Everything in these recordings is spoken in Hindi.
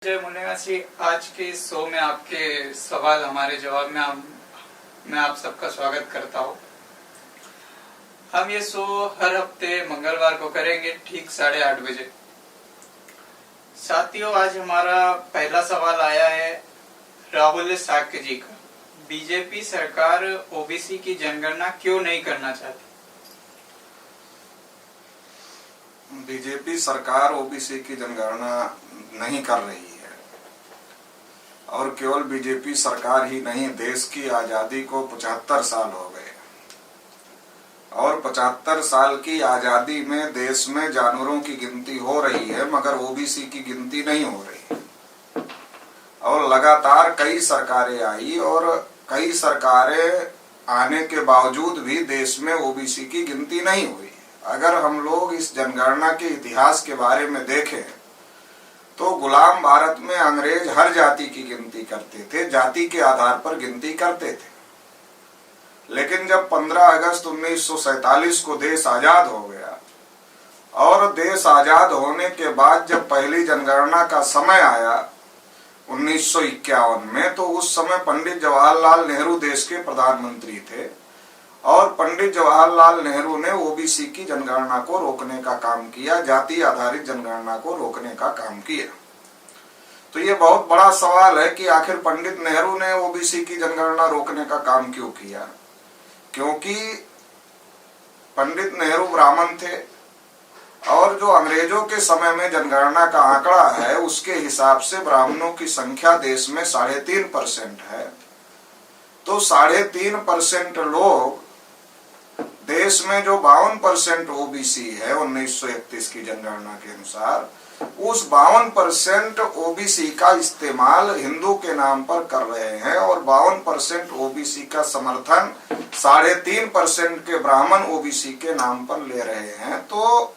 जय मुन्नेगा जी, आज के इस शो में आपके सवाल हमारे जवाब में मैं आप सबका स्वागत करता हूँ। हम ये शो हर हफ्ते मंगलवार को करेंगे ठीक 8:30 बजे। साथियों, आज हमारा पहला सवाल आया है राहुल साक्य जी का। बीजेपी सरकार ओबीसी की जनगणना क्यों नहीं करना चाहती? बीजेपी सरकार ओबीसी की जनगणना नहीं कर रही है और केवल बीजेपी सरकार ही नहीं, देश की आजादी को 75 साल हो गए और 75 साल की आजादी में देश में जानवरों की गिनती हो रही है मगर ओबीसी की गिनती नहीं हो रही। और लगातार कई सरकारें आई और कई सरकारें आने के बावजूद भी देश में ओबीसी की गिनती नहीं हुई। अगर हम लोग इस जनगणना के इतिहास के बारे में देखें तो गुलाम भारत में अंग्रेज हर जाति की गिनती करते थे, जाति के आधार पर गिनती करते थे। लेकिन जब 15 अगस्त 1947 को देश आजाद हो गया और देश आजाद होने के बाद जब पहली जनगणना का समय आया 1951 में, तो उस समय पंडित जवाहरलाल नेहरू देश के प्रधानमंत्री थे और पंडित जवाहरलाल नेहरू ने ओबीसी की जनगणना को रोकने का काम किया, जाति आधारित जनगणना को रोकने का काम किया। तो ये बहुत बड़ा सवाल है कि आखिर पंडित नेहरू ने ओबीसी की जनगणना रोकने का काम क्यों किया? क्योंकि पंडित नेहरू ब्राह्मण थे और जो अंग्रेजों के समय में जनगणना का आंकड़ा है उसके हिसाब से ब्राह्मणों की संख्या देश में 3.5% है। तो 3.5% लोग देश में जो 52% ओबीसी है 1931 की जनगणना के अनुसार, उस 52% ओबीसी का इस्तेमाल हिंदू के नाम पर कर रहे हैं और 52% ओबीसी का समर्थन 3.5% के ब्राह्मण ओबीसी के नाम पर ले रहे हैं। तो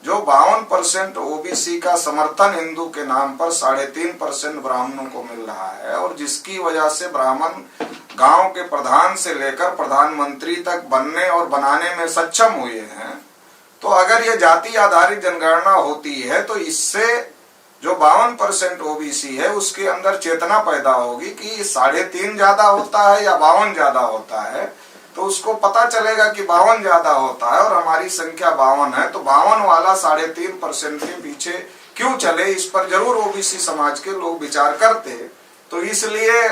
जो 52% ओबीसी का समर्थन हिंदू के नाम पर 3.5% ब्राह्मणों को मिल रहा है और जिसकी वजह से ब्राह्मण गांव के प्रधान से लेकर प्रधानमंत्री तक बनने और बनाने में सक्षम हुए हैं, तो अगर ये जाति आधारित जनगणना होती है तो इससे जो 52% ओबीसी है उसके अंदर चेतना पैदा होगी कि 3.5 ज्यादा होता है या 52 ज्यादा होता है। तो उसको पता चलेगा कि 52 ज्यादा होता है और हमारी संख्या 52 है, तो 52 वाला 3.5% के पीछे क्यों चले, इस पर जरूर ओबीसी समाज के लोग विचार करते। तो इसलिए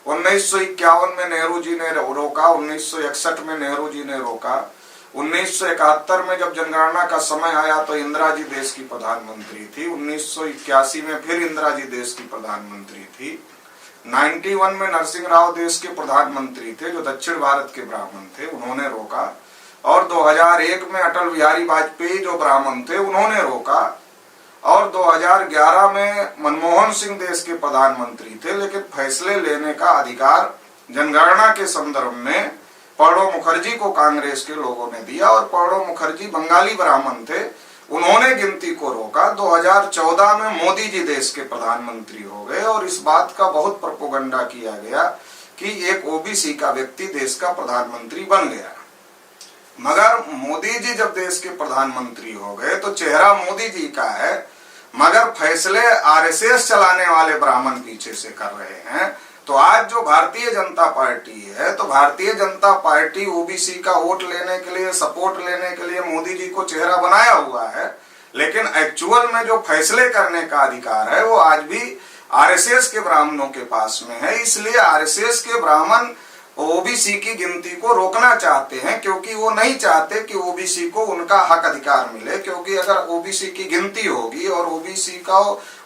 1951 में नेहरू जी ने रोका, 1961 में नेहरू जी ने रोका, 1971 में जब जनगणना का समय आया तो इंदिरा जी देश की प्रधानमंत्री थी, 1981 में फिर इंदिरा जी देश की प्रधानमंत्री थी, 91 में नरसिंह राव देश के प्रधानमंत्री थे जो दक्षिण भारत के ब्राह्मण थे, उन्होंने रोका, और 2001 में अटल बिहारी वाजपेयी जो ब्राह्मण थे उन्होंने रोका, और 2011 में मनमोहन सिंह देश के प्रधानमंत्री थे। लेकिन फैसले लेने का अधिकार जनगणना के संदर्भ में प्रणब मुखर्जी को कांग्रेस के लोगों ने दिया और प्रणब मुखर्जी बंगाली ब्राह्मण थे, उन्होंने गिनती को रोका। 2014 में मोदी जी देश के प्रधानमंत्री हो गए और इस बात का बहुत प्रोपेगेंडा किया गया कि एक ओबीसी का व्यक्ति देश का प्रधानमंत्री बन गया। मगर मोदी जी जब देश के प्रधानमंत्री हो गए तो चेहरा मोदी जी का है, मगर फैसले आरएसएस चलाने वाले ब्राह्मण पीछे से कर रहे हैं। तो आज जो भारतीय जनता पार्टी है, तो भारतीय जनता पार्टी ओबीसी का वोट लेने के लिए, सपोर्ट लेने के लिए मोदी जी को चेहरा बनाया हुआ है, लेकिन एक्चुअल में जो फैसले करने का अधिकार है वो आज भी आरएसएस के ब्राह्मणों के पास में है। इसलिए आरएसएस के ब्राह्मण ओबीसी की गिनती को रोकना चाहते हैं, क्योंकि वो नहीं चाहते कि ओबीसी को उनका हक अधिकार मिले। क्योंकि अगर ओबीसी की गिनती होगी और ओबीसी का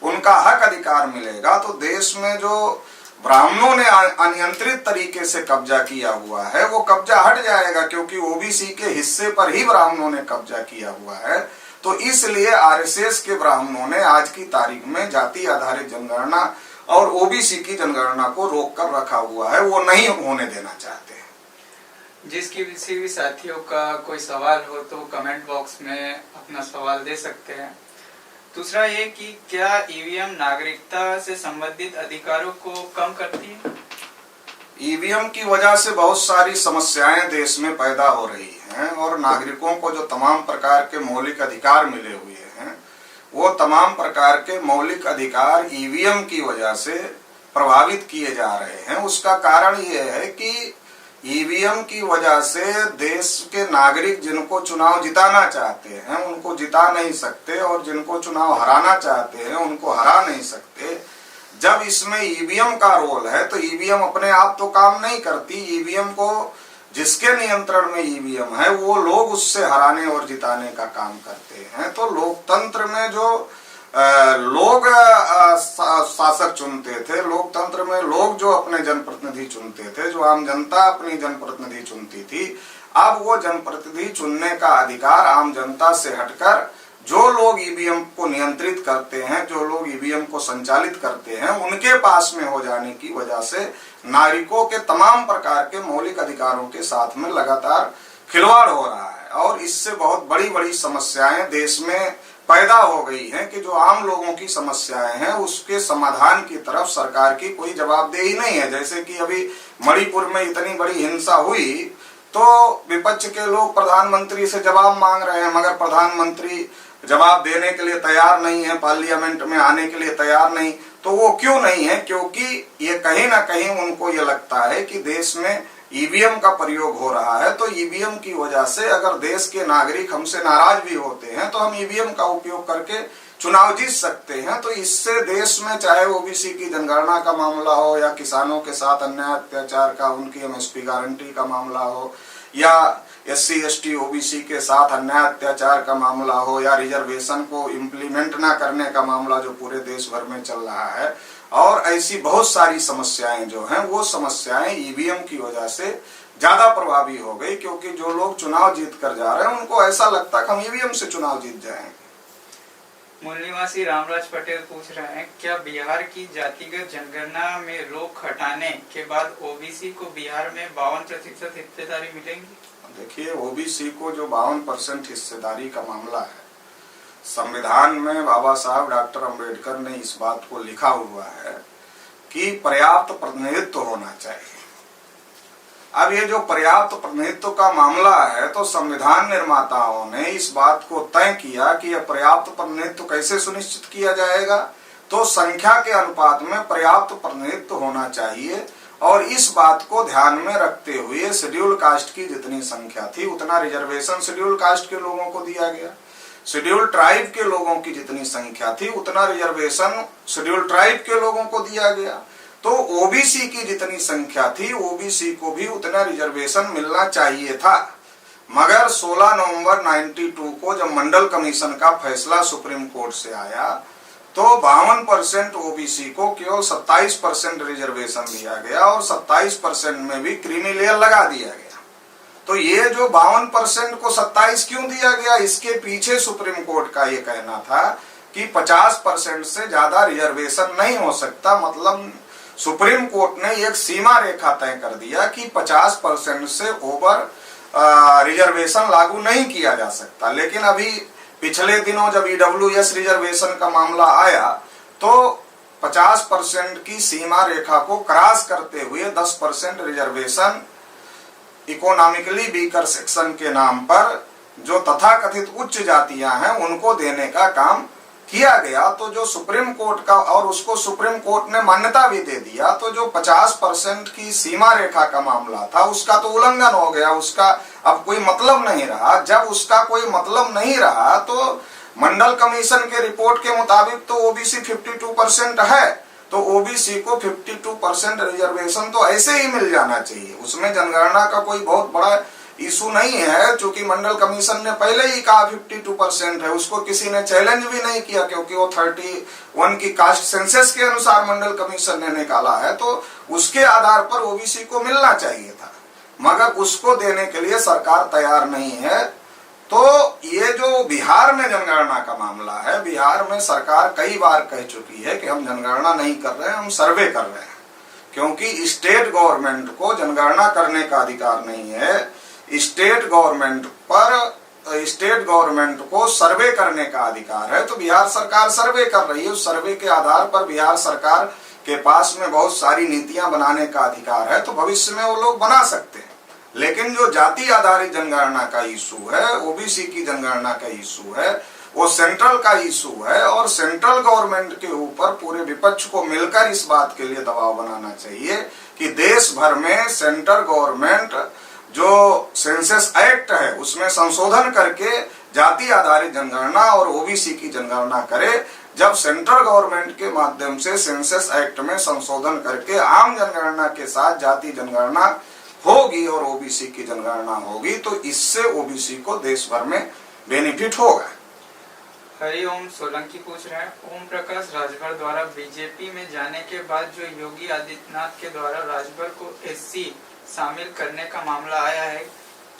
उनका हक अधिकार मिलेगा तो देश में जो ब्राह्मणों ने अनियंत्रित तरीके से कब्जा किया हुआ है वो कब्जा हट जाएगा, क्योंकि ओबीसी के हिस्से पर ही ब्राह्मणों ने कब्जा किया हुआ है। तो इसलिए आरएसएस के ब्राह्मणों ने आज की तारीख में जाति आधारित जनगणना और ओबीसी की जनगणना को रोक कर रखा हुआ है, वो नहीं होने देना चाहते। जिसकी किसी भी साथियों का कोई सवाल हो तो कमेंट बॉक्स में अपना सवाल दे सकते हैं। दूसरा ये कि क्या ईवीएम नागरिकता से संबंधित अधिकारों को कम करती है? ईवीएम की वजह से बहुत सारी समस्याएं देश में पैदा हो रही हैं और नागरिकों को जो तमाम प्रकार के मौलिक अधिकार मिले हुए हैं वो तमाम प्रकार के मौलिक अधिकार ईवीएम की वजह से प्रभावित किए जा रहे हैं। उसका कारण ये है कि ईवीएम की वजह से देश के नागरिक जिनको चुनाव जिताना चाहते हैं उनको जिता नहीं सकते, और जिनको चुनाव हराना चाहते हैं उनको हरा नहीं सकते। जब इसमें ईवीएम का रोल है तो ईवीएम अपने आप तो काम नहीं करती। ईवीएम को जिसके नियंत्रण में ईवीएम है वो लोग उससे हराने और जिताने का काम करते हैं। तो लोकतंत्र में जो लोग शासक चुनते थे, लोकतंत्र में लोग जो अपने जनप्रतिनिधि चुनते थे, जो आम जनता अपनी जनप्रतिनिधि चुनती थी, अब वो जनप्रतिनिधि चुनने का अधिकार आम जनता से हटकर जो लोग ईवीएम को नियंत्रित करते हैं, जो लोग ईवीएम को संचालित करते हैं, उनके पास में हो जाने की वजह से नागरिकों के तमाम प्रकार के मौलिक अधिकारों के साथ में लगातार खिलवाड़ हो रहा है। और इससे बहुत बड़ी बड़ी समस्याएं देश में पैदा हो गई हैं कि जो आम लोगों की समस्याएं हैं उसके समाधान की तरफ सरकार की कोई जवाबदेही नहीं है। जैसे कि अभी मणिपुर में इतनी बड़ी हिंसा हुई तो विपक्ष के लोग प्रधानमंत्री से जवाब मांग रहे हैं, मगर प्रधानमंत्री जवाब देने के लिए तैयार नहीं है, पार्लियामेंट में आने के लिए तैयार नहीं। तो वो क्यों नहीं है? क्योंकि ये कहीं ना कहीं उनको ये लगता है कि देश में ईवीएम का प्रयोग हो रहा है, तो ईवीएम की वजह से अगर देश के नागरिक हमसे नाराज भी होते हैं तो हम ईवीएम का उपयोग करके चुनाव जीत सकते हैं। तो इससे देश में चाहे ओबीसी की जनगणना का मामला हो या किसानों के साथ अन्याय अत्याचार का, उनकी एमएसपी गारंटी का मामला हो, या एससी एसटी ओबीसी के साथ अन्याय अत्याचार का मामला हो, या रिजर्वेशन को इम्प्लीमेंट ना करने का मामला जो पूरे देश भर में चल रहा है, और ऐसी बहुत सारी समस्याएं जो हैं वो समस्याएं ईवीएम की वजह से ज्यादा प्रभावी हो गई। क्योंकि जो लोग चुनाव जीत कर जा रहे हैं उनको ऐसा लगता है कि हम ईवीएम से चुनाव जीत जाएंगे। मूल निवासी रामराज पटेल पूछ रहे हैं, क्या बिहार की जातिगत जनगणना में रोक हटाने के बाद ओबीसी को बिहार में 52% हिस्सेदारी मिलेगी? देखिए, ओबीसी को जो 52% हिस्सेदारी का मामला है, संविधान में बाबा साहब डॉक्टर अंबेडकर ने इस बात को लिखा हुआ है कि पर्याप्त प्रतिनिधित्व होना चाहिए। अब ये जो पर्याप्त प्रतिनिधित्व का मामला है तो संविधान निर्माताओं ने इस बात को तय किया कि यह पर्याप्त प्रतिनिधित्व कैसे सुनिश्चित किया जाएगा। तो संख्या के अनुपात में पर्याप्त प्रतिनिधित्व होना चाहिए, और इस बात को ध्यान में रखते हुए शेड्यूल कास्ट की जितनी संख्या थी उतना रिजर्वेशन शेड्यूल कास्ट के लोगों को दिया गया। शेड्यूल ट्राइब के लोगों की जितनी संख्या थी उतना रिजर्वेशन शेड्यूल ट्राइब के लोगों को दिया गया। तो ओबीसी की जितनी संख्या थी ओबीसी को भी उतना रिजर्वेशन मिलना चाहिए था। मगर 16 नवंबर 92 को जब मंडल कमीशन का फैसला सुप्रीम कोर्ट से आया तो 52% ओबीसी को केवल 27% रिजर्वेशन दिया गया, और 27% में भी क्रीमी लेयर लगा दिया गया। तो ये जो 52% को 27 क्यों दिया गया, इसके पीछे सुप्रीम कोर्ट का ये कहना था कि 50% से ज्यादा रिजर्वेशन नहीं हो सकता। मतलब सुप्रीम कोर्ट ने एक सीमा रेखा तय कर दिया कि 50% से ओवर रिजर्वेशन लागू नहीं किया जा सकता। लेकिन अभी पिछले दिनों जब ईडब्ल्यूएस रिजर्वेशन का मामला आया तो 50% की सीमा रेखा को क्रॉस करते हुए 10% रिजर्वेशन इकोनॉमिकली वीकर सेक्शन के नाम पर जो तथाकथित उच्च जातियां हैं उनको देने का काम किया गया। तो जो सुप्रीम कोर्ट का, और उसको सुप्रीम कोर्ट ने मान्यता भी दे दिया, तो जो 50% की सीमा रेखा का मामला था उसका तो उल्लंघन हो गया, उसका अब कोई मतलब नहीं रहा। जब उसका कोई मतलब नहीं रहा तो मंडल कमीशन के रिपोर्ट के मुताबिक तो ओबीसी 52% है, तो ओबीसी को 52% रिजर्वेशन तो ऐसे ही मिल जाना चाहिए। उसमें जनगणना का कोई बहुत बड़ा इशू नहीं है, क्योंकि मंडल कमीशन ने पहले ही कहा 52% है, उसको किसी ने चैलेंज भी नहीं किया, क्योंकि वो 31 की कास्ट सेंसस के अनुसार मंडल कमीशन ने निकाला है, तो उसके आधार पर ओबीसी को मिलना चाहिए था। मगर उसको देने के लिए सरकार तैयार नहीं है। तो ये जो बिहार में जनगणना का मामला है, बिहार में सरकार कई बार कह चुकी है कि हम जनगणना नहीं कर रहे हैं, हम सर्वे कर रहे हैं, क्योंकि स्टेट गवर्नमेंट को जनगणना करने का अधिकार नहीं है। स्टेट गवर्नमेंट को सर्वे करने का अधिकार है। तो बिहार सरकार सर्वे कर रही है, उस सर्वे के आधार पर बिहार सरकार के पास में बहुत सारी नीतियां बनाने का अधिकार है, तो भविष्य में वो लोग बना सकते हैं। लेकिन जो जाति आधारित जनगणना का इशू है, ओबीसी की जनगणना का इशू है, वो सेंट्रल का इशू है और सेंट्रल गवर्नमेंट के ऊपर पूरे विपक्ष को मिलकर इस बात के लिए दबाव बनाना चाहिए कि देश भर में सेंट्रल गवर्नमेंट जो सेंसस एक्ट है उसमें संशोधन करके जाति आधारित जनगणना और ओबीसी की जनगणना करे। जब सेंट्रल गवर्नमेंट के माध्यम से सेंसस एक्ट में संशोधन करके आम जनगणना के साथ जाति जनगणना होगी और ओबीसी की जनगणना होगी तो इससे ओबीसी को देश भर में बेनिफिट होगा। हरिओम सोलंकी पूछ रहे हैं, ओम प्रकाश राजभर द्वारा बीजेपी में जाने के बाद जो योगी आदित्यनाथ के द्वारा राजभर को एससी शामिल करने का मामला आया है,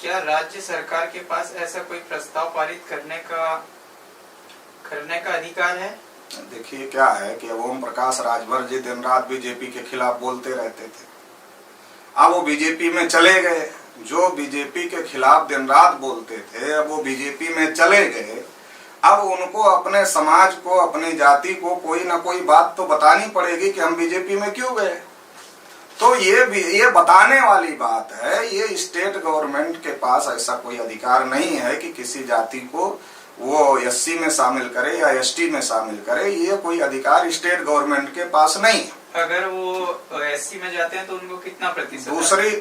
क्या राज्य सरकार के पास ऐसा कोई प्रस्ताव पारित करने का अधिकार है? देखिए क्या है कि ओम प्रकाश राजभर जी दिन रात बीजेपी के खिलाफ बोलते रहते थे। अब वो बीजेपी में चले गए। जो बीजेपी के खिलाफ दिन रात बोलते थे अब वो बीजेपी में चले गए। अब उनको अपने समाज को, अपनी जाति को कोई ना कोई बात तो बतानी पड़ेगी कि हम बीजेपी में क्यों गए। तो ये बताने वाली बात है। ये स्टेट गवर्नमेंट के पास ऐसा कोई अधिकार नहीं है कि किसी जाति को वो एससी में शामिल करे या एसटी में शामिल करे। ये कोई अधिकार स्टेट गवर्नमेंट के पास नहीं है। अगर वो एससी में जाते हैं तो उनको कितना प्रतिशत?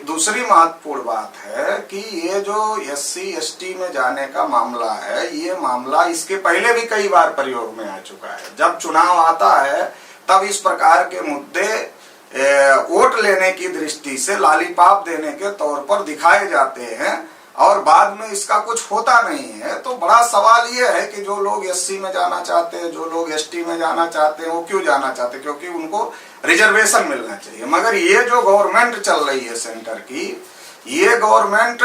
दूसरी महत्वपूर्ण बात है कि ये जो एससी एसटी में जाने का मामला है, ये मामला इसके पहले भी कई बार प्रयोग में आ चुका है। जब चुनाव आता है तब इस प्रकार के मुद्दे वोट लेने की दृष्टि से लॉलीपॉप देने के तौर पर दिखाए जाते हैं और बाद में इसका कुछ होता नहीं है। तो बड़ा सवाल ये है कि जो लोग एससी में जाना चाहते हैं, जो लोग एसटी में जाना चाहते हैं, वो क्यों जाना चाहते हैं? क्योंकि उनको रिजर्वेशन मिलना चाहिए। मगर ये जो गवर्नमेंट चल रही है सेंटर की, ये गवर्नमेंट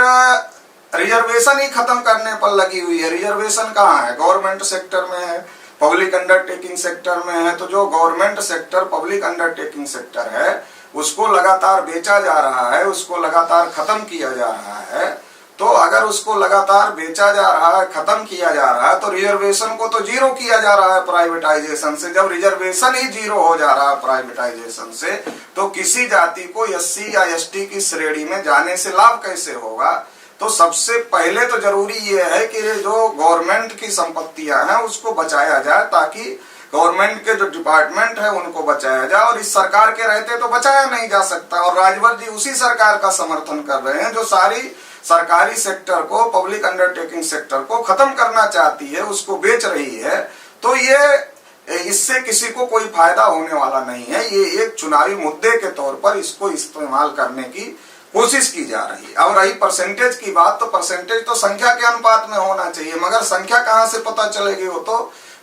रिजर्वेशन ही खत्म करने पर लगी हुई है। रिजर्वेशन कहाँ है? गवर्नमेंट सेक्टर में है, पब्लिक अंडरटेकिंग सेक्टर में है। तो जो government sector, public undertaking sector है, उसको लगातार बेचा जा रहा है, उसको लगातार खत्म किया जा रहा है। तो अगर उसको लगातार बेचा जा रहा है, खत्म किया जा रहा है, तो रिजर्वेशन को तो जीरो किया जा रहा है प्राइवेटाइजेशन से। जब रिजर्वेशन ही जीरो हो जा रहा है प्राइवेटाइजेशन से, तो किसी जाति को एससी या एसटी की श्रेणी में जाने से लाभ कैसे होगा? तो सबसे पहले तो जरूरी ये है कि जो गवर्नमेंट की संपत्तियां हैं उसको बचाया जाए, ताकि गवर्नमेंट के जो डिपार्टमेंट है उनको बचाया जाए। और इस सरकार के रहते तो बचाया नहीं जा सकता। और राजभर जी उसी सरकार का समर्थन कर रहे हैं जो सारी सरकारी सेक्टर को, पब्लिक अंडरटेकिंग सेक्टर को खत्म करना चाहती है, उसको बेच रही है। तो ये इससे किसी को कोई फायदा होने वाला नहीं है। ये एक चुनावी मुद्दे के तौर पर इसको इस्तेमाल करने की कोशिश की जा रही है। अब रही परसेंटेज की बात, तो परसेंटेज तो संख्या के अनुपात में होना चाहिए। मगर संख्या कहाँ से पता चलेगी? वो तो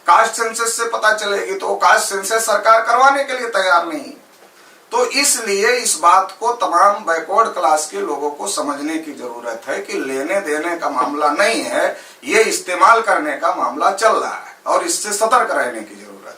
कास्ट सेंसस से पता चलेगी। तो कास्ट सेंसस सरकार करवाने के लिए तैयार नहीं। तो इसलिए इस बात को तमाम बैकवर्ड क्लास के लोगों को समझने की जरूरत है कि लेने देने का मामला नहीं है, ये इस्तेमाल करने का मामला चल रहा है और इससे सतर्क रहने की जरूरत है।